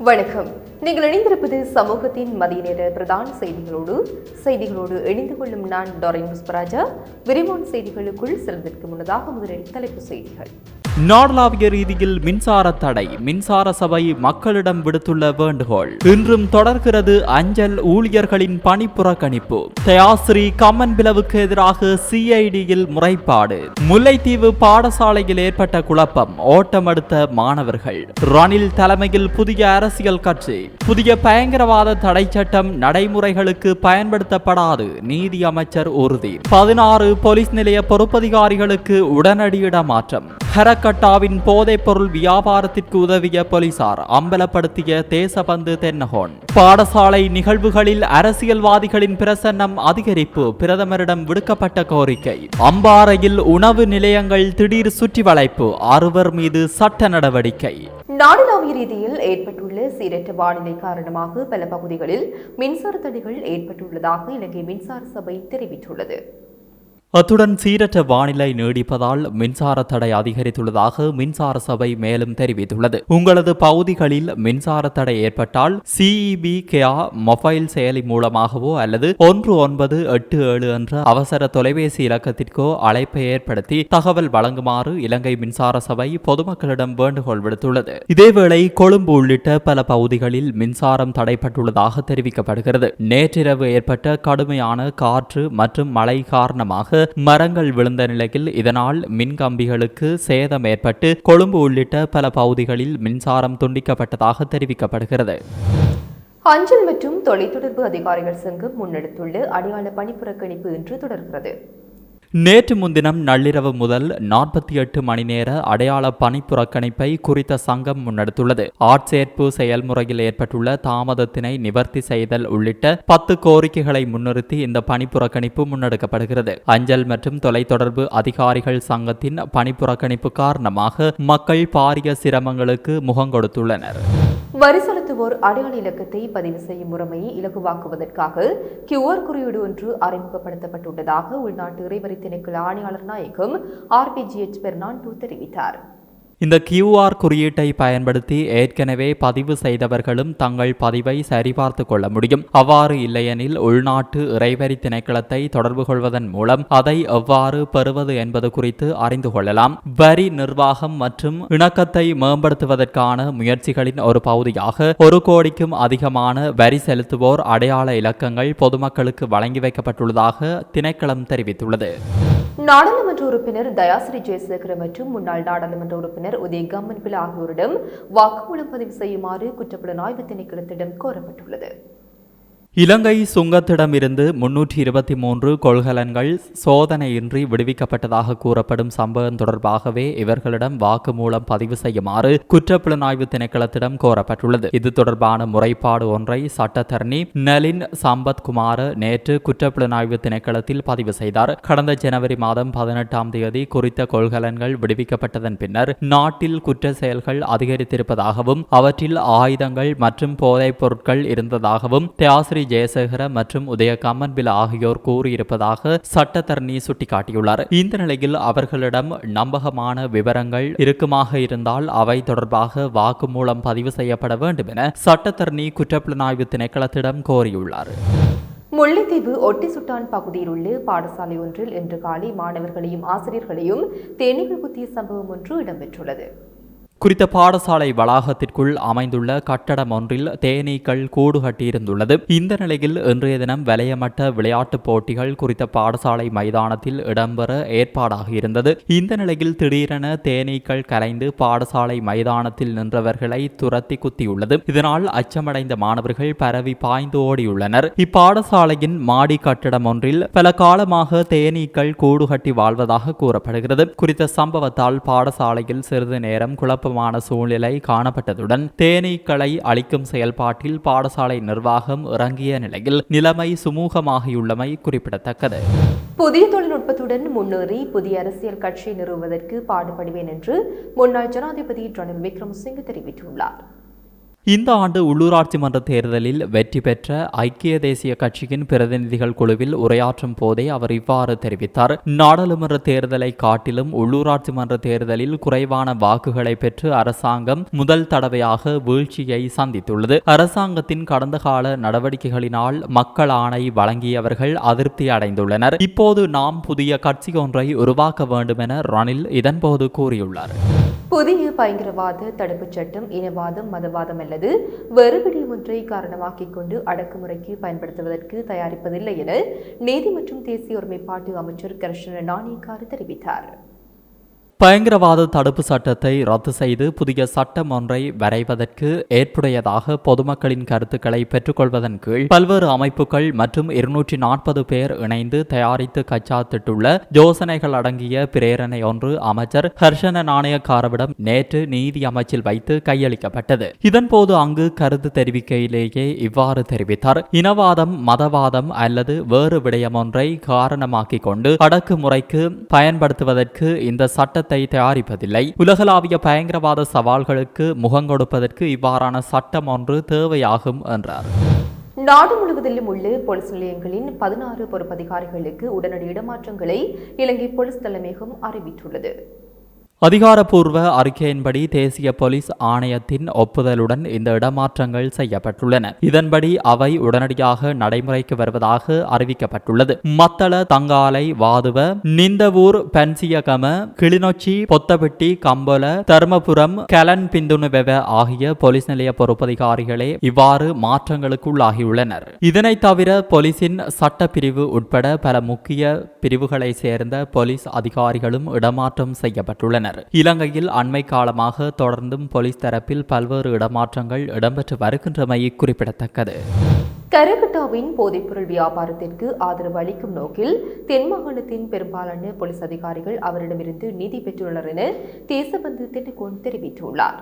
வணக்கம். நீங்கள் இணைந்திருப்பது சமூகத்தின் மதிய நேர பிரதான செய்திகளோடு இணைந்து கொள்ளும் நான் டோரின் புஷ்பராஜா. விரிவான செய்திகளுக்குள் செல்வதற்கு முன்னதாக முதலில் தலைப்பு செய்திகள். நாடளாவிய ரீதியில் மின்சார தடை. மின்சார சபை மக்களிடம் விடுத்துள்ள வேண்டுகோள். இன்றும் தொடர்கிறது அஞ்சல் ஊழியர்களின் பணி புறக்கணிப்பு. தயாஸ்ரீ கம்மன் பிளவுக்கு எதிராக சிஐடியில் முறைப்பாடு. முல்லைத்தீவு பாடசாலையில் ஏற்பட்ட குழப்பம். ஓட்டமெடுத்த மாணவர்கள். ரணில் தலைமையில் புதிய அரசியல் கட்சி. புதிய பயங்கரவாத தடை சட்டம் நடைமுறைகளுக்கு பயன்படுத்தப்படாது. நீதி அமைச்சர் உறுதி. 16 போலீஸ் நிலைய பொறுப்பதிகாரிகளுக்கு உடனடி இடமாற்றம். ஹரக்கட்டாவின் போதைப் பொருள் வியாபாரத்திற்கு உதவிய போலீசார் அம்பலப்படுத்திய தேசபந்து தென்னகோன். பாடசாலை நிகழ்வுகளில் அரசியல்வாதிகளின் பிரசன்னம் அதிகரிப்பு. பிரதமரிடம் விடுக்கப்பட்ட கோரிக்கை. அம்பாறையில் உணவு நிலையங்கள் திடீர் சுற்றி வளைப்பு. 6 மீது சட்ட நடவடிக்கை. நாடளாவிய ரீதியில் ஏற்பட்டுள்ள சீரற்ற வானிலை காரணமாக பல பகுதிகளில் மின்சார தடைகள் ஏற்பட்டுள்ளதாக இலங்கை மின்சார சபை தெரிவித்துள்ளது. அத்துடன் சீரற்ற வானிலை நீடிப்பதால் மின்சார தடை அதிகரித்துள்ளதாக மின்சார சபை மேலும் தெரிவித்துள்ளது. உங்களது பகுதிகளில் மின்சார தடை ஏற்பட்டால் CEB KEA மொபைல் செயலி மூலமாகவோ அல்லது 1987 என்ற அவசர தொலைபேசி இலக்கத்திற்கோ அழைப்பை ஏற்படுத்தி தகவல் வழங்குமாறு இலங்கை மின்சார சபை பொதுமக்களிடம் வேண்டுகோள் விடுத்துள்ளது. இதேவேளை கொழும்பு உள்ளிட்ட பல பகுதிகளில் மின்சாரம் தடைப்பட்டுள்ளதாக தெரிவிக்கப்படுகிறது. நேற்றிரவு ஏற்பட்ட கடுமையான காற்று மற்றும் மழை காரணமாக மரங்கள் விழுந்த நிலையில் இதனால் மின்கம்பிகளுக்கு சேதம் ஏற்பட்டு கொழும்பு உள்ளிட்ட பல பகுதிகளில் மின்சாரம் துண்டிக்கப்பட்டதாக தெரிவிக்கப்படுகிறது. அஞ்சல் மற்றும் தொலைத்தொடர்பு அதிகாரிகள் சங்கம் முன்னெடுத்துள்ள அடையாள பணி புறக்கணிப்பு இன்று தொடர்கிறது. நேற்று முன்தினம் நள்ளிரவு முதல் 48 மணி நேர அடையாள பணி புறக்கணிப்பை குறித்த சங்கம் முன்னெடுத்துள்ளது. ஆட்சேர்ப்பு செயல்முறையில் ஏற்பட்டுள்ள தாமதத்தினை நிவர்த்தி செய்தல் உள்ளிட்ட 10 கோரிக்கைகளை முன்னிறுத்தி இந்த பணி புறக்கணிப்பு முன்னெடுக்கப்படுகிறது. அஞ்சல் மற்றும் தொலைத்தொடர்பு அதிகாரிகள் சங்கத்தின் பணி புறக்கணிப்பு காரணமாக மக்கள் பாரிய சிரமங்களுக்கு முகங்கொடுத்துள்ளனர். வரி செலுத்துவோர் அடையாள இலக்கத்தை பதிவு செய்யும் முறைமையை இலகுவாக்குவதற்காக QR குறியீடு ஒன்று அறிமுகப்படுத்தப்பட்டுள்ளதாக உள்நாட்டு இறைவரி திணைக்கள ஆணையாளர் நாயகம் RPGH பெர்னாண்டோ தெரிவித்தார். இந்த QR குறியீட்டை பயன்படுத்தி ஏற்கனவே பதிவு செய்தவர்களும் தங்கள் பதிவை சரிபார்த்து கொள்ள முடியும். அவ்வாறு இல்லையெனில் உள்நாட்டு இறைவரி திணைக்களத்தை தொடர்பு கொள்வதன் மூலம் அதை எவ்வாறு பெறுவது என்பது குறித்து அறிந்து கொள்ளலாம். வரி நிர்வாகம் மற்றும் இணக்கத்தை மேம்படுத்துவதற்கான முயற்சிகளின் ஒரு பகுதியாக 1 கோடிக்கும் அதிகமான வரி செலுத்துவோர் அடையாள இலக்கங்கள் பொதுமக்களுக்கு வழங்கி வைக்கப்பட்டுள்ளதாக திணைக்களம் தெரிவித்துள்ளது. நாடாளுமன்ற உறுப்பினர் தயாஸ்ரீ ஜெயசேகர மற்றும் முன்னாள் நாடாளுமன்ற உறுப்பினர் உதய கம்மன் பில ஆகியோரிடம் வாக்குமூலம் பதிவு செய்யுமாறு குற்றப்புலனாய்வு திணைக்களத்திடம் கோரப்பட்டுள்ளது. இலங்கை சுங்கத்திடமிருந்து 323 கொள்கலன்கள் சோதனையின்றி விடுவிக்கப்பட்டதாக கூறப்படும் சம்பவம் தொடர்பாகவே இவர்களிடம் வாக்குமூலம் பதிவு செய்யுமாறு குற்றப்புலனாய்வு திணைக்களத்திடம் கோரப்பட்டுள்ளது. இது தொடர்பான முறைப்பாடு ஒன்றை சட்டத்தரணி நலின் சம்பத்குமார நேற்று குற்றப்புலனாய்வு திணைக்களத்தில் பதிவு செய்தார். கடந்த ஜனவரி மாதம் 18ஆம் தேதி குறித்த கொள்கலன்கள் விடுவிக்கப்பட்டதன் பின்னர் நாட்டில் குற்ற செயல்கள் அதிகரித்திருப்பதாகவும் அவற்றில் ஆயுதங்கள் மற்றும் போதைப் பொருட்கள் இருந்ததாகவும் தயாஸ்ரீ ஜெயசேகர மற்றும் உதய கம்மன் பில ஆகியோர் கூறியிருப்பதாக சட்டத்தரணி சுட்டிக்காட்டியுள்ளார். இந்த நிலையில் அவர்களிடம் நம்பகமான விவரங்கள் இருக்குமாக இருந்தால் அவை தொடர்பாக வாக்குமூலம் பதிவு செய்யப்பட வேண்டும் என சட்டத்தரணி குற்றப்புலனாய்வு திணைக்களத்திடம் கோரியுள்ளார். முல்லைத்தீவு ஒட்டிசுட்டான் பகுதியில் உள்ள பாடசாலை ஒன்றில் இன்று காலை மாணவர்களையும் ஆசிரியர்களையும் தேனீகள் குத்திய சம்பவம் ஒன்று இடம்பெற்றுள்ளது. குறித்த பாடசாலை வளாகத்திற்குள் அமைந்துள்ள கட்டடம் ஒன்றில் தேனீக்கள் கூடு கட்டியிருந்துள்ளது. இந்த நிலையில் இன்றைய தினம் வலயமட்ட விளையாட்டுப் போட்டிகள் குறித்த பாடசாலை மைதானத்தில் இடம்பெற ஏற்பாடாக இருந்தது. இந்த நிலையில் திடீரென தேனீக்கள் கலைந்து பாடசாலை மைதானத்தில் நின்றவர்களை துரத்தி குத்தியுள்ளது. இதனால் அச்சமடைந்த மாணவர்கள் பரவி பாய்ந்து ஓடியுள்ளனர். இப்பாடசாலையின் மாடி கட்டடம் ஒன்றில் பல காலமாக தேனீக்கள் கூடு கட்டி வாழ்வதாக கூறப்படுகிறது. குறித்த சம்பவத்தால் பாடசாலையில் சிறிது நேரம் குழப்ப சூழ்நிலை காணப்பட்டதுடன் தேனீக்களை அழிக்கும் செயல்பாட்டில் பாடசாலை நிர்வாகம் இறங்கிய நிலையில் நிலைமை சுமூகமாகியுள்ளமை குறிப்பிடத்தக்கது. புதிய தொழில்நுட்பத்துடன் முன்னேறி புதிய அரசியல் கட்சியை நிறுவுவதற்கு பாடுபடுவேன் என்று முன்னாள் ஜனாதிபதி ரணில் விக்ரமசிங்கே தெரிவித்துள்ளார். இந்த ஆண்டு உள்ளூராட்சி மன்ற தேர்தலில் வெற்றி பெற்ற ஐக்கிய தேசிய கட்சியின் பிரதிநிதிகள் குழுவில் உரையாற்றும் போதே அவர் இவ்வாறு தெரிவித்தார். நாடாளுமன்ற தேர்தலை காட்டிலும் உள்ளூராட்சி மன்ற தேர்தலில் குறைவான வாக்குகளை பெற்று அரசாங்கம் முதல் தடவையாக வீழ்ச்சியை சந்தித்துள்ளது. அரசாங்கத்தின் கடந்த கால நடவடிக்கைகளினால் மக்கள் ஆணை வழங்கியவர்கள் அதிருப்தி அடைந்துள்ளனர். இப்போது நாம் புதிய கட்சி ஒன்றை உருவாக்க வேண்டும் என ரணில் இதன்போது கூறியுள்ளார். புதிய பயங்கரவாத தடுப்புச் சட்டம் இனவாதம், மதவாதம் அல்லது வேறு விடயம் ஒன்றை காரணமாக்கிக் கொண்டு அடக்குமுறைக்கு பயன்படுத்துவதற்கு தயாரிப்பதில்லை என நீதி மற்றும் தேசிய ஒருமைப்பாட்டு அமைச்சர் கிருஷ்ண நாணயக்கார் தெரிவித்தார். பயங்கரவாத தடுப்பு சட்டத்தை ரத்து செய்து புதிய சட்டம் ஒன்றை வரைவதற்கு ஏற்புடையதாக பொதுமக்களின் கருத்துக்களை பெற்றுக்கொள்வதன் கீழ் பல்வேறு அமைப்புகள் மற்றும் 240 பேர் இணைந்து தயாரித்து கச்சாத்திட்டுள்ள யோசனைகள் அடங்கிய பிரேரணை ஒன்று அமைச்சர் ஹர்ஷன நாணயக்காரவிடம் நேற்று நீதி அமைச்சில் வைத்து கையளிக்கப்பட்டது. இதன்போது அங்கு கருத்து தெரிவிக்கையிலேயே இவ்வாறு தெரிவித்தார். இனவாதம், மதவாதம் அல்லது வேறு விடயம் ஒன்றை காரணமாக்கிக் கொண்டு அடக்குமுறைக்கு பயன்படுத்துவதற்கு இந்த சட்டத்தை தயாரிப்பதில்லை. உலகளாவிய பயங்கரவாத சவால்களுக்கு முகங்கொடுப்பதற்கு இவ்வாறான சட்டம் ஒன்று தேவையாகும் என்றார். நாடு முழுவதிலும் உள்ள போலீஸ் நிலையங்களின் 16 பொறுப்பதிகாரிகளுக்கு உடனடி இடமாற்றங்களை இலங்கை போலீஸ் தலைமையகம் அறிவித்துள்ளது. அதிகாரப்பூர்வ அறிக்கையின்படி தேசிய போலீஸ் ஆணையத்தின் ஒப்புதலுடன் இந்த இடமாற்றங்கள் செய்யப்பட்டுள்ளன. இதன்படி அவை உடனடியாக நடைமுறைக்கு வருவதாக அறிவிக்கப்பட்டுள்ளது. மத்தள, தங்காலை, வாதுவ, நிந்தவூர், பென்சியகம, கிளிநொச்சி, பொத்தபெட்டி, கம்பல, தர்மபுரம், கலன் பிந்துணுவெவ ஆகிய போலீஸ் நிலைய பொறுப்பதிகாரிகளே இவ்வாறு மாற்றங்களுக்குள்ளாகியுள்ளனர். இதனைத் தவிர போலீசின் சட்டப்பிரிவு உட்பட பல முக்கிய பிரிவுகளை சேர்ந்த போலீஸ் அதிகாரிகளும் இடமாற்றம் செய்யப்பட்டுள்ளனர். இலங்கையில் அண்மை காலமாக தொடர்ந்தும் போலீஸ் தரப்பில் பல்வேறு இடமாற்றங்கள் இடம்பெற்று வருகின்றமை குறிப்பிடத்தக்கது. கரகட்டாவின் போதைப்பொருள் வியாபாரத்திற்கு ஆதரவு அளிக்கும் நோக்கில் தென் மாகாணத்தின் பெரும்பாலான போலீஸ் அதிகாரிகள் அவரிடமிருந்து நிதி பெற்றுள்ளனர் என தேசபந்து தென்னகோன் தெரிவித்துள்ளார்.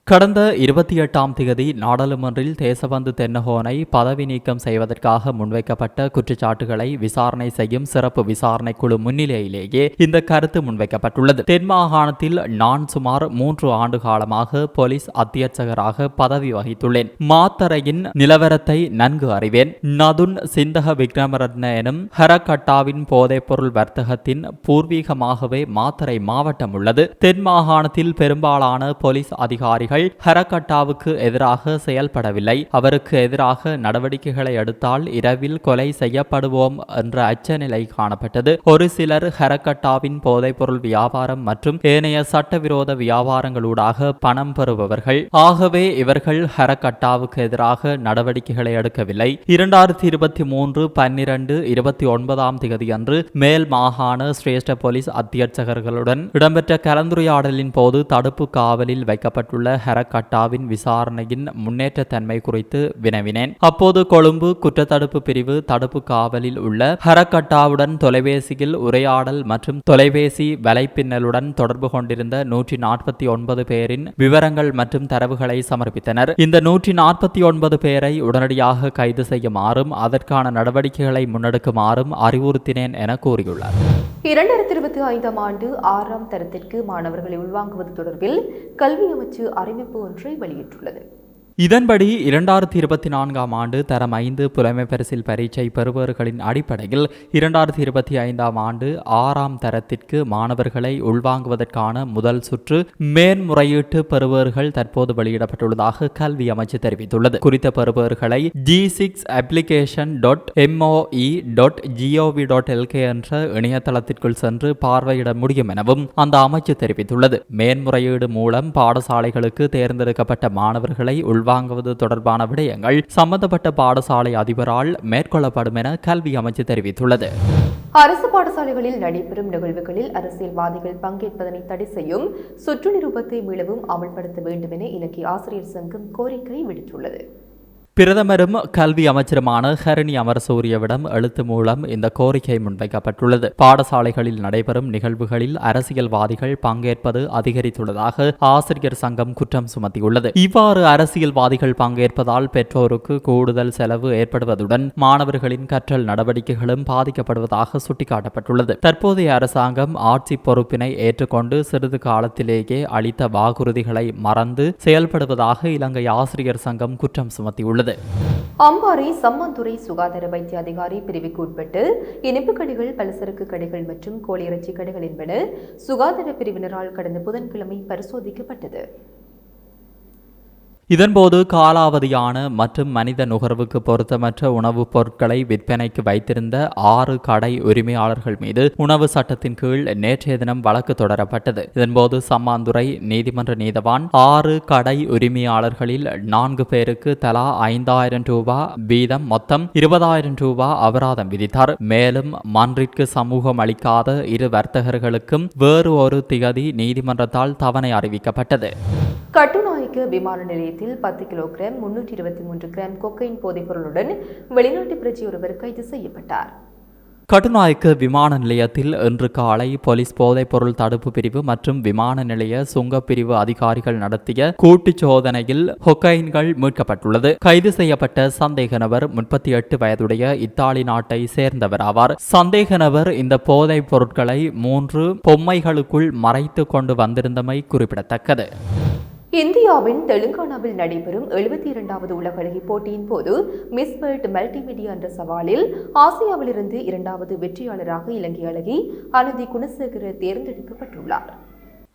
கடந்த 28ஆம் தேதி நாடாளுமன்றில் தேசபந்து தென்னகோனை பதவி நீக்கம் செய்வதற்காக முன்வைக்கப்பட்ட குற்றச்சாட்டுகளை விசாரணை செய்யும் சிறப்பு விசாரணை குழு முன்னிலையிலேயே இந்த கருத்து முன்வைக்கப்பட்டுள்ளது. தென் மாகாணத்தில் நான் சுமார் 3 ஆண்டு காலமாக போலீஸ் அத்தியட்சகராக பதவி வகித்துள்ளேன். மாத்தரையின் நிலவரத்தை நன்கு அறிவேன். நதுன் சிந்தக விக்ரமரத்ன எனும் ஹரகட்டாவின் போதைப்பொருள் வர்த்தகத்தின் பூர்வீகமாகவே மாத்தரை மாவட்டம் உள்ளது. தென் மாகாணத்தில் பெரும்பாலான போலீஸ் அதிகாரிகள் ஹரகட்டாவுக்கு எதிராக செயல்படவில்லை. அவருக்கு எதிராக நடவடிக்கைகளை எடுத்தால் இரவில் கொலை செய்யப்படுவோம் என்ற அச்சநிலை காணப்பட்டது. ஒரு சிலர் ஹரகட்டாவின் போதைப்பொருள் வியாபாரம் மற்றும் ஏனைய சட்டவிரோத வியாபாரங்களூடாக பணம் பெறுபவர்கள். ஆகவே இவர்கள் ஹரகட்டாவுக்கு எதிராக நடவடிக்கைகளை எடுக்கவில்லை. 2023 12 29ஆம் தேதி அன்று மேல் மாகாண சிரேஷ்ட போலீஸ் அத்தியட்சகர்களுடன் இடம்பெற்ற கலந்துரையாடலின் போது தடுப்பு காவலில் வைக்கப்பட்டுள்ள ஹரகட்டாவின் விசாரணையின் முன்னேற்ற தன்மை குறித்து வினவினேன். அப்போது கொழும்பு குற்றத்தடுப்பு பிரிவு தடுப்பு காவலில் உள்ள ஹரகட்டாவுடன் தொலைபேசியில் உரையாடல் மற்றும் தொலைபேசி வலைப்பின்னலுடன் தொடர்பு கொண்டிருந்த 149 பேரின் விவரங்கள் மற்றும் தரவுகளை சமர்ப்பித்தனர். இந்த 149 பேரை உடனடியாக கைது செய்யுமாறும் அதற்கான நடவடிக்கைகளை முன்னெடுக்குமாறும் அறிவுறுத்தினேன் என கூறியுள்ளார். 2025ஆம் ஆண்டு 6ஆம் தரத்திற்கு மாணவர்களை உள்வாங்குவது தொடர்பில் கல்வி அமைச்சு அறிவிப்பு ஒன்றை வெளியிட்டுள்ளது. இதன்படி 2024ஆம் ஆண்டு தரம் 5 புலமை பரிசில் பரீட்சை பெறுபவர்களின் அடிப்படையில் 2025ஆம் ஆண்டு 6ஆம் தரத்திற்கு மாணவர்களை உள்வாங்குவதற்கான முதல் சுற்று மேன்முறையீட்டு பெறுபவர்கள் தற்போது வெளியிடப்பட்டுள்ளதாக கல்வி அமைச்சு தெரிவித்துள்ளது. குறித்த பெறுபவர்களை g6application.moe.gov.lk என்ற இணையதளத்திற்குள் சென்று பார்வையிட முடியும் எனவும் அந்த அமைச்சு தெரிவித்துள்ளது. மேன்முறையீடு மூலம் பாடசாலைகளுக்கு தேர்ந்தெடுக்கப்பட்ட மாணவர்களை வாங்குவது தொடர்பான விடயங்கள் சம்பந்தப்பட்ட பாடசாலை அதிபரால் மேற்கொள்ளப்படும் என கல்வி அமைச்சு தெரிவித்துள்ளது. அரசு பாடசாலைகளில் நடைபெறும் நிகழ்வுகளில் அரசியல்வாதிகள் பங்கேற்பதனை தடை செய்யும் சுற்று நிரூபத்தை மீளவும் அமல்படுத்த வேண்டும் என இலங்கை ஆசிரியர் சங்கம் கோரிக்கை விடுத்துள்ளது. பிரதமரும் கல்வி அமைச்சருமான ஹரணி அமரசூரியவிடம் எழுத்து மூலம் இந்த கோரிக்கை முன்வைக்கப்பட்டுள்ளது. பாடசாலைகளில் நடைபெறும் நிகழ்வுகளில் அரசியல்வாதிகள் பங்கேற்பது அதிகரித்துள்ளதாக ஆசிரியர் சங்கம் குற்றம் சுமத்தியுள்ளது. இவ்வாறு அரசியல்வாதிகள் பங்கேற்பதால் பெற்றோருக்கு கூடுதல் செலவு ஏற்படுவதுடன் மாணவர்களின் கற்றல் நடவடிக்கைகளும் பாதிக்கப்படுவதாக சுட்டிக்காட்டப்பட்டுள்ளது. தற்போதைய அரசாங்கம் ஆட்சி பொறுப்பினை ஏற்றுக்கொண்டு சிறிது காலத்திலேயே அளித்த வாக்குறுதிகளை மறந்து செயல்படுவதாக இலங்கை ஆசிரியர் சங்கம் குற்றம் சுமத்தியுள்ளது. அம்பாறை சம்மாந்துறை சுகாதார வைத்திய அதிகாரி பிரிவுக்கு உட்பட்டு இனிப்பு கடைகள், பலசரக்கு கடைகள் மற்றும் கோழி இறைச்சி கடைகள் என்பன சுகாதார பிரிவினரால் கடந்த புதன்கிழமை பரிசோதிக்கப்பட்டது. இதன்போது காலாவதியான மற்றும் மனித நுகர்வுக்கு பொருத்தமற்ற உணவுப் பொருட்களை விற்பனைக்கு வைத்திருந்த 6 கடை உரிமையாளர்கள் மீது உணவு சட்டத்தின் கீழ் நேற்றைய தினம் வழக்கு தொடரப்பட்டது. இதன்போது சம்மாந்துறை நீதிமன்ற நீதவான் 6 கடை உரிமையாளர்களில் 4 பேருக்கு தலா 5,000 ரூபாய் வீதம் மொத்தம் 20,000 ரூபாய் அபராதம் விதித்தார். மேலும் மன்றிற்கு சமூகம் அளிக்காத 2 வர்த்தகர்களுக்கும் வேறு ஒரு திகதி நீதிமன்றத்தால் தவணை அறிவிக்கப்பட்டது. கட்டுநாயக்க விமான நிலையத்தில் 10 கிலோகிராம் 323 கிராம் கொக்கைன் போதைப் பொருளுடன் வெளிநாட்டு பிரஜை ஒருவர் கைது செய்யப்பட்டார். கட்டுநாயக்க விமான நிலையத்தில் இன்று காலை போலீஸ் போதைப் பொருள் தடுப்பு பிரிவு மற்றும் விமான நிலைய சுங்கப்பிரிவு அதிகாரிகள் நடத்திய கூட்டுச் சோதனையில் கொக்கைன்கள் மீட்கப்பட்டுள்ளது. கைது செய்யப்பட்ட சந்தேக நபர் 38 வயதுடைய இத்தாலி நாட்டை சேர்ந்தவர் ஆவார். சந்தேக நபர் இந்த போதைப் பொருட்களை 3 பொம்மைகளுக்குள் மறைத்து கொண்டு வந்திருந்தமை குறிப்பிடத்தக்கது. இந்தியாவின் தெலுங்கானாவில் நடைபெறும் 72வது உலக அழகி போட்டியின் போது மிஸ் வேர்ல்ட் மல்டிமீடியா என்ற சவாலில் ஆசியாவிலிருந்து 2வது வெற்றியாளராக இலங்கை அழகி அனுதி குணசேகர தேர்ந்தெடுக்கப்பட்டுள்ளார்.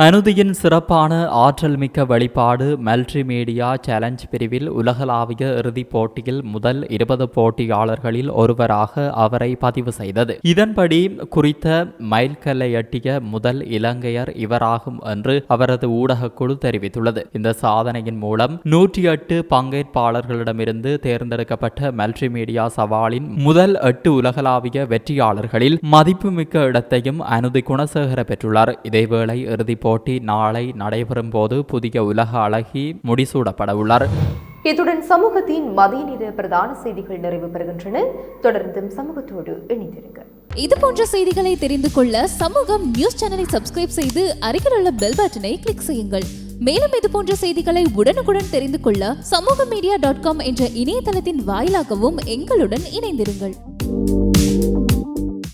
அனுதியின் சிறப்பான ஆற்றல் மிக்க வெளிப்பாடு மல்டிமீடியா சேலஞ்ச் பிரிவில் உலகளாவிய இறுதிப் போட்டியில் முதல் 20 போட்டியாளர்களில் ஒருவராக அவரை பதிவு செய்தது. இதன்படி குறித்த மைல்கல்லை எட்டிய முதல் இலங்கையர் இவராகும் என்று அவரது ஊடகக்குழு தெரிவித்துள்ளது. இந்த சாதனையின் மூலம் 108 பங்கேற்பாளர்களிடமிருந்து தேர்ந்தெடுக்கப்பட்ட மல்டிமீடியா சவாலின் முதல் 8 உலகளாவிய வெற்றியாளர்களில் மதிப்புமிக்க இடத்தையும் அனுதி குணசேகர பெற்றுள்ளார். இதேவேளை இறுதிப் போட்டி நாளை நடைபெறும் போது புதிய உலக அழகி முடிசூடப்பட உள்ளார். இத்துடன் சமூகத்தின் மதிய நேர பிரதான செய்திகள் நிறைவு பெறுகின்றன. தொடர்ந்தும் சமூகத்தோடு இணைந்திருங்கள். இது போன்ற செய்திகளை தெரிந்து கொள்ள சமூகம் நியூஸ் சேனலை சப்ஸ்கிரைப் செய்து அருகில் உள்ள பெல் பட்டனை கிளிக் செய்யுங்கள். மேலும் இது போன்ற செய்திகளை உடனுக்குடன் தெரிந்து கொள்ள சமூகமீடியா.com என்ற இணையதளத்தின் வாயிலாகவும் எங்களுடன் இணைந்திருங்கள்.